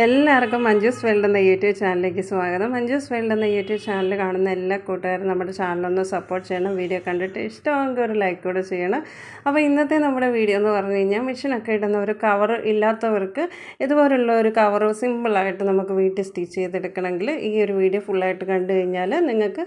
എല്ലാവർക്കും മഞ്ജൂസ് വേൾഡ് എന്ന യൂട്യൂബ് ചാനലിലേക്ക് സ്വാഗതം. മഞ്ജൂസ് വേൾഡ് എന്ന യൂട്യൂബ് ചാനൽ കാണുന്ന എല്ലാ കൂട്ടുകാരും നമ്മുടെ ചാനലൊന്ന് സപ്പോർട്ട് ചെയ്യണം. വീഡിയോ കണ്ടിട്ട് ഇഷ്ടമെങ്കിൽ ഒരു ലൈക്ക് കൂടെ ചെയ്യണം. അപ്പോൾ ഇന്നത്തെ നമ്മുടെ വീഡിയോ എന്ന് പറഞ്ഞു കഴിഞ്ഞാൽ മെഷീനൊക്കെ ഇടുന്ന ഒരു കവർ ഇല്ലാത്തവർക്ക് ഇതുപോലുള്ള ഒരു കവർ സിമ്പിളായിട്ട് നമുക്ക് വീട്ടിൽ സ്റ്റിച്ച് ചെയ്തെടുക്കണമെങ്കിൽ ഈ ഒരു വീഡിയോ ഫുള്ളായിട്ട് കണ്ടു കഴിഞ്ഞാൽ നിങ്ങൾക്ക്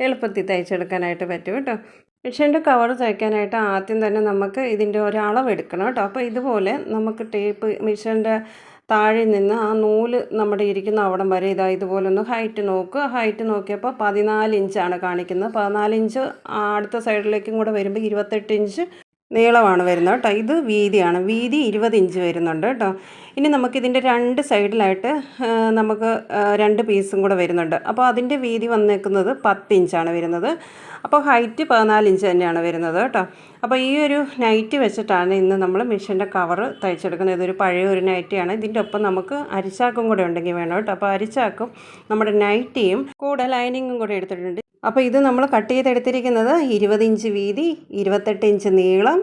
എളുപ്പത്തിൽ തയ്ച്ചെടുക്കാനായിട്ട് പറ്റും കേട്ടോ. മെഷീൻ്റെ കവർ തയ്ക്കാനായിട്ട് ആദ്യം തന്നെ നമുക്ക് ഇതിൻ്റെ ഒരളവ് എടുക്കണം കേട്ടോ. അപ്പോൾ ഇതുപോലെ നമുക്ക് ടേപ്പ് മെഷീൻ്റെ താഴെ നിന്ന് ആ നൂല് നമ്മുടെ ഇരിക്കുന്ന അവിടം വരെ ഇതുപോലെ ഒന്ന് ഹൈറ്റ് നോക്കുക. ഹൈറ്റ് നോക്കിയപ്പോൾ 14 ഇഞ്ചാണ് കാണിക്കുന്നത്. 14 ഇഞ്ച് അടുത്ത സൈഡിലേക്കും കൂടെ വരുമ്പോൾ 28 ഇഞ്ച് നീളമാണ് വരുന്നത് കേട്ടോ. ഇത് വീതിയാണ്, വീതി 20 ഇഞ്ച് വരുന്നുണ്ട് കേട്ടോ. ഇനി നമുക്കിതിൻ്റെ രണ്ട് സൈഡിലായിട്ട് നമുക്ക് 2 പീസും കൂടെ വരുന്നുണ്ട്. അപ്പോൾ അതിൻ്റെ വീതി വന്നേക്കുന്നത് 10 ഇഞ്ചാണ് വരുന്നത്. അപ്പോൾ ഹൈറ്റ് 14 ഇഞ്ച് തന്നെയാണ് വരുന്നത് കേട്ടോ. അപ്പോൾ ഈ ഒരു നൈറ്റി വെച്ചിട്ടാണ് ഇന്ന് നമ്മൾ മെഷീൻ്റെ കവർ തയ്ച്ചെടുക്കുന്നത്. ഇതൊരു പഴയ ഒരു നൈറ്റിയാണ്. ഇതിൻ്റെ ഒപ്പം നമുക്ക് അരിച്ചാക്കും കൂടെ ഉണ്ടെങ്കിൽ വേണം കേട്ടോ. അപ്പോൾ അരിച്ചാക്കും നമ്മുടെ നൈറ്റിയും കൂടെ ലൈനിങ്ങും കൂടെ എടുത്തിട്ടുണ്ട്. അപ്പോൾ ഇത് നമ്മൾ കട്ട് ചെയ്തെടുത്തിരിക്കുന്നത് 20 ഇഞ്ച് വീതി, 28 ഇഞ്ച് നീളം,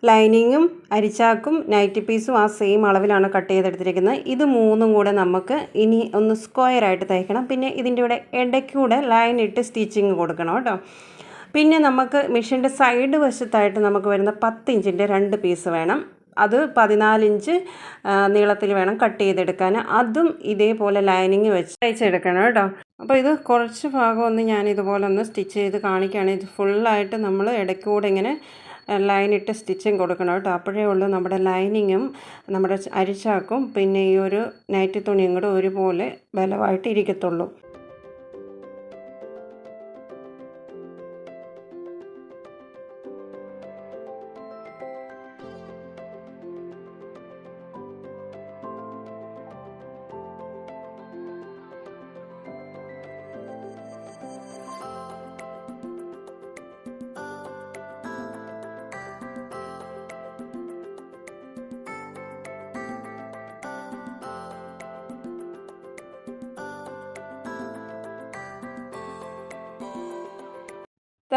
ലൈനിങ്ങും അരിച്ചാക്കും നൈറ്റി പീസും ആ സെയിം അളവിലാണ് കട്ട് ചെയ്തെടുത്തിരിക്കുന്നത്. ഇത് മൂന്നും കൂടെ നമുക്ക് ഇനി ഒന്ന് സ്ക്വയറായിട്ട് തയ്ക്കണം. പിന്നെ ഇതിൻ്റെ കൂടെ ഇടയ്ക്കൂടെ ലൈൻ ഇട്ട് സ്റ്റിച്ചിങ് കൊടുക്കണം കേട്ടോ. പിന്നെ നമുക്ക് മെഷീൻ്റെ സൈഡ് വശത്തായിട്ട് നമുക്ക് വരുന്ന 10 ഇഞ്ചിൻ്റെ 2 പീസ് വേണം. അത് 14 ഇഞ്ച് നീളത്തിൽ വേണം കട്ട് ചെയ്തെടുക്കാൻ. അതും ഇതേപോലെ ലൈനിങ് വെച്ച് തയ്ച്ചെടുക്കണം കേട്ടോ. അപ്പോൾ ഇത് കുറച്ച് ഭാഗം ഒന്ന് ഞാൻ ഇതുപോലെ ഒന്ന് സ്റ്റിച്ച് ചെയ്ത് കാണിക്കുകയാണ്. ഇത് ഫുള്ളായിട്ട് നമ്മൾ ഇടയ്ക്കൂടെ ഇങ്ങനെ ലൈനിട്ട് സ്റ്റിച്ചിങ് കൊടുക്കണം കേട്ടോ. അപ്പോഴേ ഉള്ളൂ നമ്മുടെ ലൈനിങ്ങും നമ്മുടെ അരിച്ചാക്കും പിന്നെ ഈ ഒരു നൈറ്റി തുണിയും കൂടെ ഒരുപോലെ ബലമായിട്ട് ഇരിക്കത്തുള്ളൂ.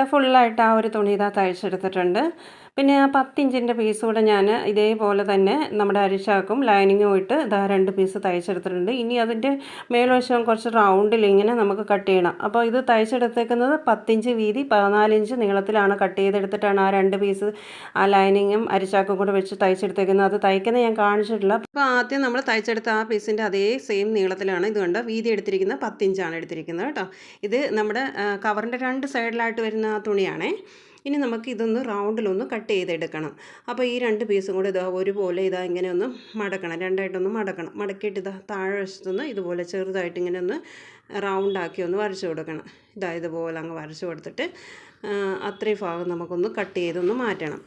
ഫുള്ളായിട്ട് ആ ഒരു തുണി തയ്ച്ചെടുത്തിട്ടുണ്ട്. പിന്നെ ആ 10 ഇഞ്ചിൻ്റെ പീസ് കൂടെ ഞാൻ ഇതേപോലെ തന്നെ നമ്മുടെ അരിച്ചാക്കും ലൈനിങ്ങും ഇട്ട് 2 പീസ് തയ്ച്ചെടുത്തിട്ടുണ്ട്. ഇനി അതിൻ്റെ മേൽവശം കുറച്ച് റൗണ്ടിൽ ഇങ്ങനെ നമുക്ക് കട്ട് ചെയ്യണം. അപ്പോൾ ഇത് തയ്ച്ചെടുത്തേക്കുന്നത് 10 ഇഞ്ച് വീതി 14 ഇഞ്ച് നീളത്തിലാണ് കട്ട് ചെയ്തെടുത്തിട്ടാണ് ആ 2 പീസ് ആ ലൈനിങ്ങും അരിച്ചാക്കും കൂടെ വെച്ച് തയ്ച്ചെടുത്തേക്കുന്നത്. അത് തയ്ക്കുന്നത് ഞാൻ കാണിച്ചിട്ടില്ല. അപ്പോൾ ആദ്യം നമ്മൾ തയ്ച്ചെടുത്ത ആ പീസിൻ്റെ അതേ സെയിം നീളത്തിലാണ് ഇത് കണ്ടോ വീതി എടുത്തിരിക്കുന്നത്. 10 ഇഞ്ചാണ് എടുത്തിരിക്കുന്നത് കേട്ടോ. ഇത് നമ്മുടെ കവറിൻ്റെ 2 സൈഡിലായിട്ട് വരുന്ന ആ തുണിയാണേ. ഇനി നമുക്ക് ഇതൊന്ന് റൗണ്ടിലൊന്ന് കട്ട് ചെയ്തെടുക്കണം. അപ്പോൾ ഈ 2 പീസും കൂടെ ഒരുപോലെ ഇങ്ങനെ ഒന്ന് മടക്കണം, രണ്ടായിട്ടൊന്ന് മടക്കണം. മടക്കിയിട്ട് താഴെ വശത്തുനിന്ന് ഇതുപോലെ ചെറുതായിട്ട് ഇങ്ങനെ ഒന്ന് റൗണ്ടാക്കി ഒന്ന് വരച്ച് കൊടുക്കണം. ഇതുപോലെ അങ്ങ് വരച്ച് കൊടുത്തിട്ട് അത്രയും ഭാഗം നമുക്കൊന്ന് കട്ട് ചെയ്തൊന്ന് മാറ്റണം.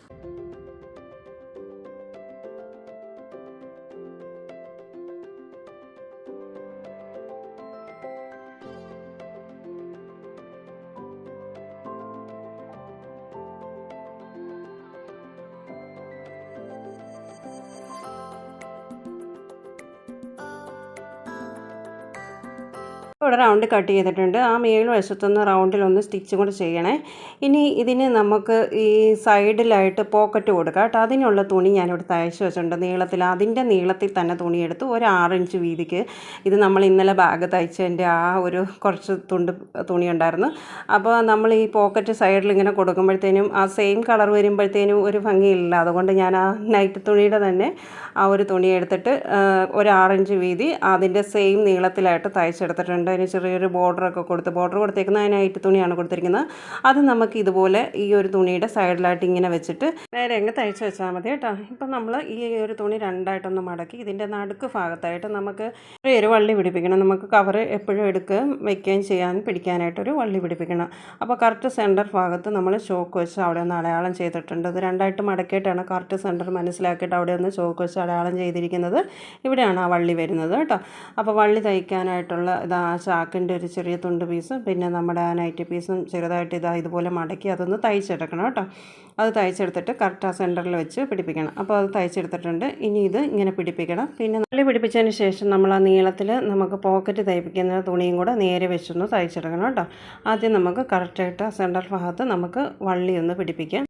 ഇവിടെ റൗണ്ട് കട്ട് ചെയ്തിട്ടുണ്ട്. ആ മേൽ വശത്തുനിന്ന് റൗണ്ടിലൊന്ന് സ്റ്റിച്ചും കൂടെ ചെയ്യണേ. ഇനി ഇതിന് നമുക്ക് ഈ സൈഡിലായിട്ട് പോക്കറ്റ് കൊടുക്കാം കേട്ടോ. അതിനുള്ള തുണി ഞാനിവിടെ തയ്ച്ച് വെച്ചിട്ടുണ്ട് നീളത്തിൽ. അതിൻ്റെ നീളത്തിൽ തന്നെ തുണിയെടുത്ത് ഒരു 6 ഇഞ്ച് വീതിക്ക്. ഇത് നമ്മൾ ഇന്നലെ ബാഗ് തയ്ച്ചതിൻ്റെ ആ ഒരു കുറച്ച് തുണി ഉണ്ടായിരുന്നു. അപ്പോൾ നമ്മൾ ഈ പോക്കറ്റ് സൈഡിൽ ഇങ്ങനെ കൊടുക്കുമ്പോഴത്തേനും ആ സെയിം കളർ വരുമ്പോഴത്തേനും ഒരു ഭംഗിയില്ല. അതുകൊണ്ട് ഞാൻ ആ നൈറ്റ് തുണിയുടെ തന്നെ ആ ഒരു തുണി എടുത്തിട്ട് ഒരു 6 ഇഞ്ച് വീതി അതിൻ്റെ സെയിം നീളത്തിലായിട്ട് തയ്ച്ചെടുത്തിട്ടുണ്ട്. അതിന് ചെറിയൊരു ബോർഡറൊക്കെ ബോർഡർ കൊടുത്തേക്കുന്നത് അതിനായിട്ട് തുണിയാണ് കൊടുത്തിരിക്കുന്നത്. അത് നമുക്ക് ഇതുപോലെ ഈ ഒരു തുണിയുടെ സൈഡിലായിട്ട് ഇങ്ങനെ വെച്ചിട്ട് നേരെ അങ്ങ് തയ്ച്ച് വെച്ചാൽ മതി കേട്ടോ. ഇപ്പം നമ്മൾ ഈ ഒരു തുണി രണ്ടായിട്ടൊന്ന് മടക്കി ഇതിൻ്റെ നടുക്ക് ഭാഗത്തായിട്ട് നമുക്ക് ഒരു വള്ളി പിടിപ്പിക്കണം. നമുക്ക് കവർ എപ്പോഴും വയ്ക്കുകയും പിടിക്കാനായിട്ടൊരു വള്ളി പിടിപ്പിക്കണം. അപ്പോൾ കറക്റ്റ് സെൻറ്റർ ഭാഗത്ത് നമ്മൾ ചോക്ക് വെച്ച് അവിടെ ഒന്ന് അടയാളം ചെയ്തിട്ടുണ്ട്. ഇത് രണ്ടായിട്ട് മടക്കിയിട്ടാണ് കറക്റ്റ് സെൻറ്റർ മനസ്സിലാക്കിയിട്ട് അവിടെ ഒന്ന് ചോക്ക് വെച്ച് അടയാളം ചെയ്തിരിക്കുന്നത്. ഇവിടെയാണ് ആ വള്ളി വരുന്നത് കേട്ടോ. അപ്പോൾ വള്ളി തയ്ക്കാനായിട്ടുള്ള ചാക്കിൻ്റെ ഒരു ചെറിയ തുണ്ട് പീസും പിന്നെ നമ്മുടെ ആ നൈറ്റി പീസും ചെറുതായിട്ട് ഇതുപോലെ മടക്കി അതൊന്ന് തയ്ച്ചെടുക്കണം കേട്ടോ. അത് തയ്ച്ചെടുത്തിട്ട് കറക്റ്റ് ആ സെൻറ്ററിൽ വെച്ച് പിടിപ്പിക്കണം. അപ്പോൾ അത് തയ്ച്ചെടുത്തിട്ടുണ്ട്. ഇനി ഇത് ഇങ്ങനെ പിടിപ്പിക്കണം. പിന്നെ നല്ല പിടിപ്പിച്ചതിന് ശേഷം നമ്മൾ ആ നീളത്തിൽ നമുക്ക് പോക്കറ്റ് തയ്പ്പിക്കുന്ന തുണിയും കൂടെ നേരെ വെച്ചൊന്ന് തയ്ച്ചെടുക്കണം കേട്ടോ. ആദ്യം നമുക്ക് കറക്റ്റായിട്ട് ആ സെൻറ്റർ ഭാഗത്ത് നമുക്ക് വള്ളി ഒന്ന് പിടിപ്പിക്കാം.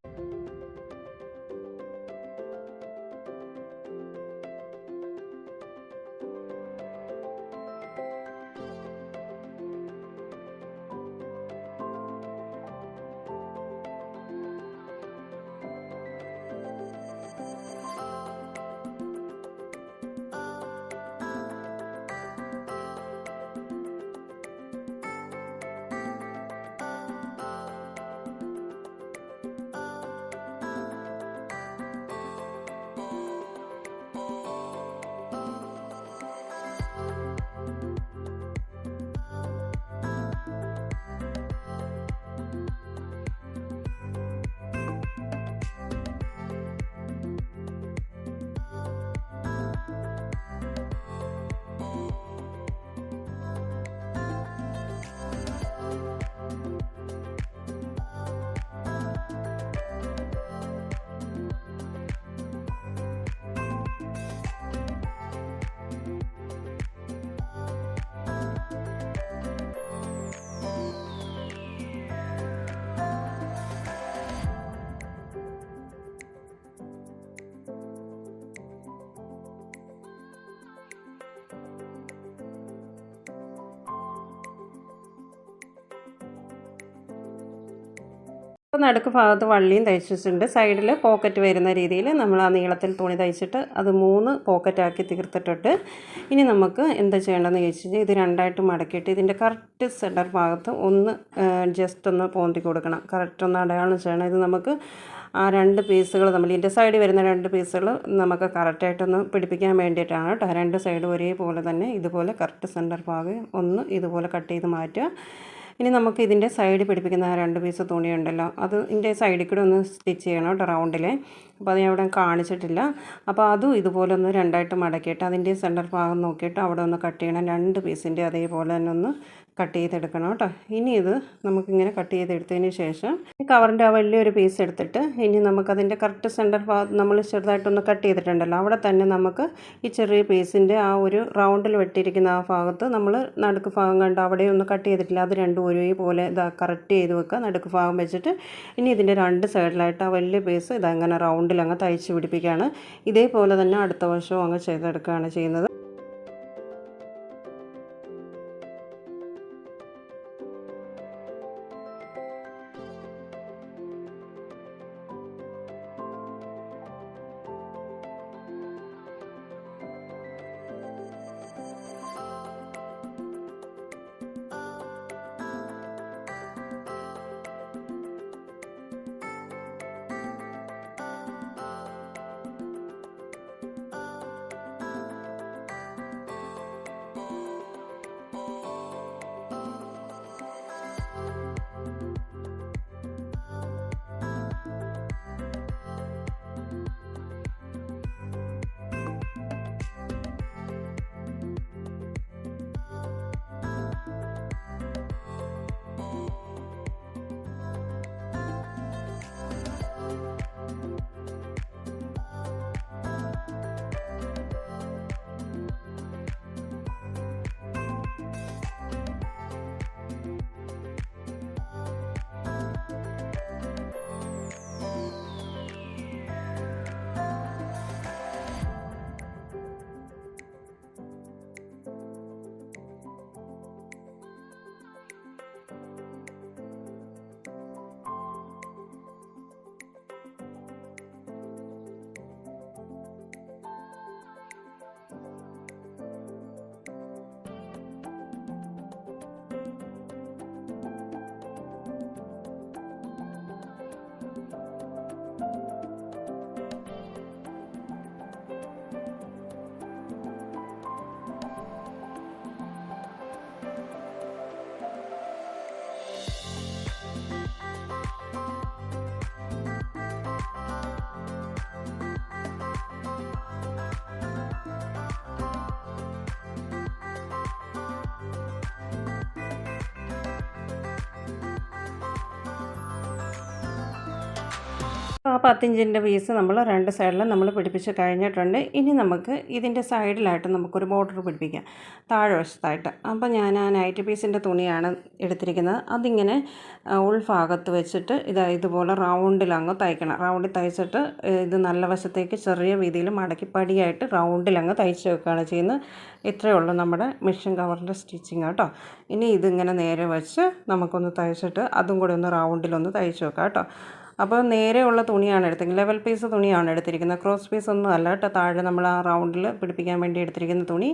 നടുക്ക് ഭാഗത്ത് വള്ളിയും തയ്ച്ചിട്ടുണ്ട്. സൈഡിൽ പോക്കറ്റ് വരുന്ന രീതിയിൽ നമ്മൾ ആ നീളത്തിൽ തുണി തയ്ച്ചിട്ട് അത് 3 പോക്കറ്റാക്കി തീർത്തിട്ടുണ്ട്. ഇനി നമുക്ക് എന്താ ചെയ്യേണ്ടതെന്ന് ചോദിച്ചു കഴിഞ്ഞാൽ ഇത് രണ്ടായിട്ട് മടക്കിയിട്ട് ഇതിൻ്റെ കറക്റ്റ് സെൻറ്റർ ഭാഗത്ത് ഒന്ന് ജസ്റ്റ് ഒന്ന് പോന്തി കൊടുക്കണം. കറക്റ്റ് ഒന്ന് അടയാളം ചെയ്യണം. ഇത് നമുക്ക് ആ 2 പീസുകൾ നമ്മൾ ഇതിൻ്റെ സൈഡിൽ വരുന്ന 2 പീസുകൾ നമുക്ക് കറക്റ്റായിട്ടൊന്ന് പിടിപ്പിക്കാൻ വേണ്ടിയിട്ടാണ് കേട്ടോ. 2 സൈഡും ഒരേപോലെ തന്നെ ഇതുപോലെ കറക്റ്റ് സെൻറ്റർ ഭാഗം ഒന്ന് ഇതുപോലെ കട്ട് ചെയ്ത് മാറ്റുക. ഇനി നമുക്ക് ഇതിൻ്റെ സൈഡിൽ പിടിപ്പിക്കുന്ന ആ 2 പീസ് തുണിയുണ്ടല്ലോ അത് ഇതിൻ്റെ സൈഡിൽ കൂടെ ഒന്ന് സ്റ്റിച്ച് ചെയ്യണം കേട്ടോ റൗണ്ടിൽ. അപ്പോൾ അത് ഞാൻ ഇവിടെ കാണിച്ചിട്ടില്ല. അപ്പോൾ അതും ഇതുപോലെ ഒന്ന് രണ്ടായിട്ട് മടക്കിയിട്ട് അതിൻ്റെ സെൻറ്റർ ഭാഗം നോക്കിയിട്ട് അവിടെ ഒന്ന് കട്ട് ചെയ്യണം. 2 പീസിൻ്റെ അതേപോലെ തന്നെ ഒന്ന് കട്ട് ചെയ്തെടുക്കണം കേട്ടോ. ഇനി ഇത് നമുക്കിങ്ങനെ കട്ട് ചെയ്തെടുത്തതിന് ശേഷം ഈ കവറിൻ്റെ ആ വലിയൊരു പീസ് എടുത്തിട്ട് ഇനി നമുക്കതിൻ്റെ കറക്റ്റ് സെൻറ്റർ ഭാഗത്ത് നമ്മൾ ചെറുതായിട്ടൊന്ന് കട്ട് ചെയ്തിട്ടുണ്ടല്ലോ അവിടെ തന്നെ നമുക്ക് ഈ ചെറിയ പീസിൻ്റെ ആ ഒരു റൗണ്ടിൽ വെട്ടിയിരിക്കുന്ന ആ ഭാഗത്ത് നമ്മൾ നടുക്ക് ഭാഗം കണ്ട് അവിടെ ഒന്ന് കട്ട് ചെയ്തിട്ടില്ല അത് രണ്ടും ഒരേപോലെ ഇതാ കറക്റ്റ് ചെയ്ത് വെക്കുക. നടുക്ക് ഭാഗം വെച്ചിട്ട് ഇനി ഇതിൻ്റെ 2 സൈഡിലായിട്ട് ആ വലിയ പീസ് ഇതങ്ങനെ റൗണ്ടിൽ അങ്ങ് തയ്ച്ച് പിടിപ്പിക്കുകയാണ്. ഇതേപോലെ തന്നെ അടുത്ത വശവും അങ്ങ് ചെയ്തെടുക്കുകയാണ് ചെയ്യുന്നത്. ആ 10 ഇഞ്ചിൻ്റെ പീസ് നമ്മൾ 2 സൈഡിലും നമ്മൾ പിടിപ്പിച്ച് കഴിഞ്ഞിട്ടുണ്ട്. ഇനി നമുക്ക് ഇതിൻ്റെ സൈഡിലായിട്ട് നമുക്കൊരു ബോർഡർ പിടിപ്പിക്കാം താഴെ വശത്തായിട്ട്. അപ്പോൾ ഞാൻ ആ നൈറ്റി പീസിൻ്റെ തുണിയാണ് എടുത്തിരിക്കുന്നത്. അതിങ്ങനെ ഉൾഭാഗത്ത് വെച്ചിട്ട് ഇതുപോലെ റൗണ്ടിലങ്ങ് തയ്ക്കണം. റൗണ്ടിൽ തയ്ച്ചിട്ട് ഇത് നല്ല വശത്തേക്ക് ചെറിയ വീതിയിൽ മടക്കി പടിയായിട്ട് റൗണ്ടിലങ്ങ് തയ്ച്ച് വെക്കുകയാണ് ചെയ്യുന്നത്. ഇത്രയേ ഉള്ളൂ നമ്മുടെ മെഷീൻ കവറിൻ്റെ സ്റ്റിച്ചിങ് കേട്ടോ. ഇനി ഇതിങ്ങനെ നേരെ വെച്ച് നമുക്കൊന്ന് തയ്ച്ചിട്ട് അതും കൂടി ഒന്ന് റൗണ്ടിലൊന്ന് തയ്ച്ച് വെക്കാം കേട്ടോ. അപ്പോൾ നേരെയുള്ള തുണിയാണ് എടുത്തെങ്കിൽ ലെവൽ പീസ് തുണിയാണ് എടുത്തിരിക്കുന്നത്. ക്രോസ് പീസ് ഒന്നും അല്ല കേട്ടോ. താഴെ നമ്മൾ ആ റൗണ്ടിൽ പിടിപ്പിക്കാൻ വേണ്ടി എടുത്തിരിക്കുന്ന തുണി.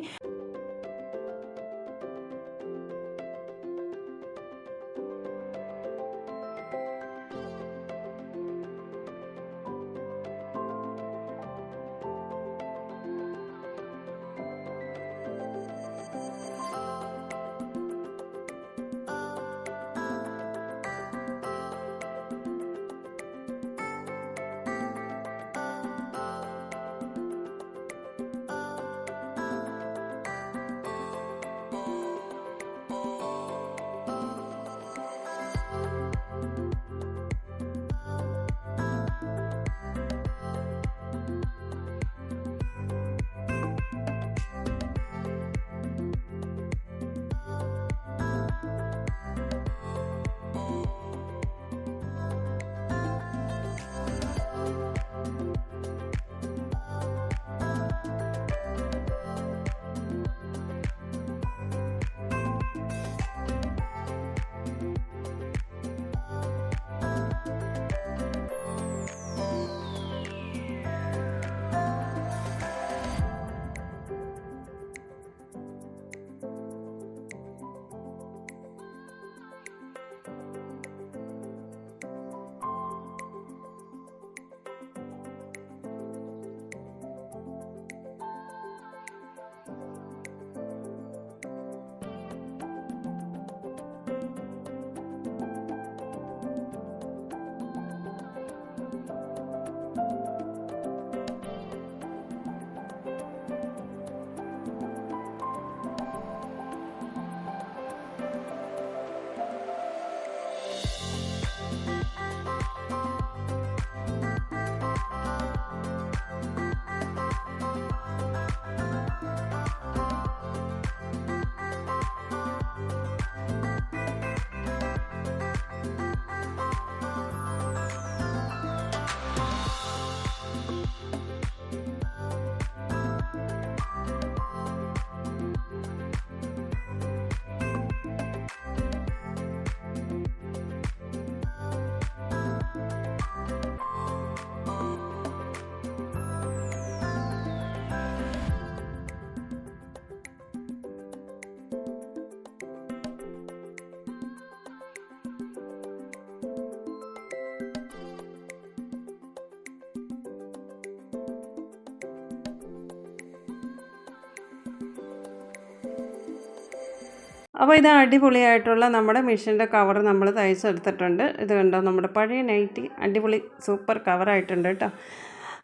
അപ്പോൾ ഇത് അടിപൊളിയായിട്ടുള്ള നമ്മുടെ മെഷീൻ്റെ കവർ നമ്മൾ തയ്ച്ചെടുത്തിട്ടുണ്ട്. ഇത് കണ്ടോ, നമ്മുടെ പഴയ നൈറ്റി അടിപൊളി സൂപ്പർ കവറായിട്ടുണ്ട് കേട്ടോ.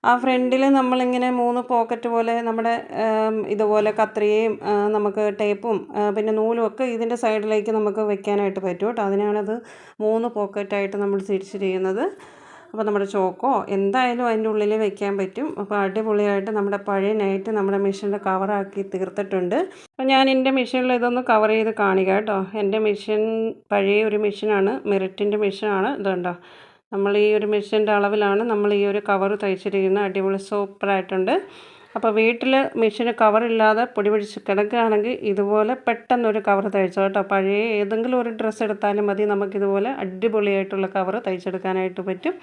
ആ ഫ്രണ്ടിൽ നമ്മളിങ്ങനെ 3 പോക്കറ്റ് പോലെ നമ്മുടെ ഇതുപോലെ കത്രികയും നമുക്ക് ടേപ്പും പിന്നെ നൂലും ഒക്കെ ഇതിൻ്റെ സൈഡിലേക്ക് നമുക്ക് വെക്കാനായിട്ട് പറ്റും കേട്ടോ. അതിനാണത് 3 പോക്കറ്റായിട്ട് നമ്മൾ തിരിച്ചിരിക്കുന്നത്. അപ്പോൾ നമ്മുടെ ചോക്കോ എന്തായാലും അതിൻ്റെ ഉള്ളിൽ വെക്കാൻ പറ്റും. അപ്പോൾ അടിപൊളിയായിട്ട് നമ്മുടെ പഴയ നൈറ്റ് നമ്മുടെ മെഷീനിൽ കവറാക്കി തീർത്തിട്ടുണ്ട്. അപ്പോൾ ഞാൻ എൻ്റെ മെഷീനിൽ ഇതൊന്ന് കവർ ചെയ്ത് കാണിക്കാം കേട്ടോ. എൻ്റെ മെഷീൻ പഴയ ഒരു മെഷീനാണ്, മെറിറ്റിൻ്റെ മെഷീനാണ്. ഇതുണ്ടോ, നമ്മൾ ഈ ഒരു മെഷീൻ്റെ അളവിലാണ് നമ്മൾ ഈ ഒരു കവർ തയ്ച്ചിരിക്കുന്നത്. അടിപൊളി സൂപ്പറായിട്ടുണ്ട്. അപ്പോൾ വീട്ടിൽ മെഷീന് കവറില്ലാതെ പൊടി പിടിച്ച് കിടക്കുകയാണെങ്കിൽ ഇതുപോലെ പെട്ടെന്നൊരു കവർ തയ്ച്ചോ കേട്ടോ. പഴയ ഏതെങ്കിലും ഒരു ഡ്രസ്സ് എടുത്താലും മതി, നമുക്കിതുപോലെ അടിപൊളിയായിട്ടുള്ള കവർ തയ്ച്ചെടുക്കാനായിട്ട് പറ്റും.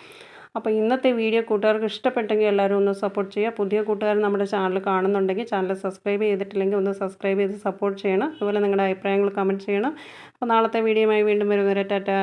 അപ്പോൾ ഇന്നത്തെ വീഡിയോ കൂട്ടുകാർക്ക് ഇഷ്ടപ്പെട്ടെങ്കിൽ എല്ലാവരും ഒന്ന് സപ്പോർട്ട് ചെയ്യുക. പുതിയ കൂട്ടുകാർ നമ്മുടെ ചാനൽ കാണുന്നുണ്ടെങ്കിൽ ചാനൽ സബ്സ്ക്രൈബ് ചെയ്തിട്ടില്ലെങ്കിൽ ഒന്ന് സബ്സ്ക്രൈബ് ചെയ്ത് സപ്പോർട്ട് ചെയ്യണം. അതുപോലെ നിങ്ങളുടെ അഭിപ്രായങ്ങൾ കമൻറ്റ് ചെയ്യണം. അപ്പോൾ നാളത്തെ വീഡിയോയുമായി വീണ്ടും വരുന്നവരെ ടാറ്റാ.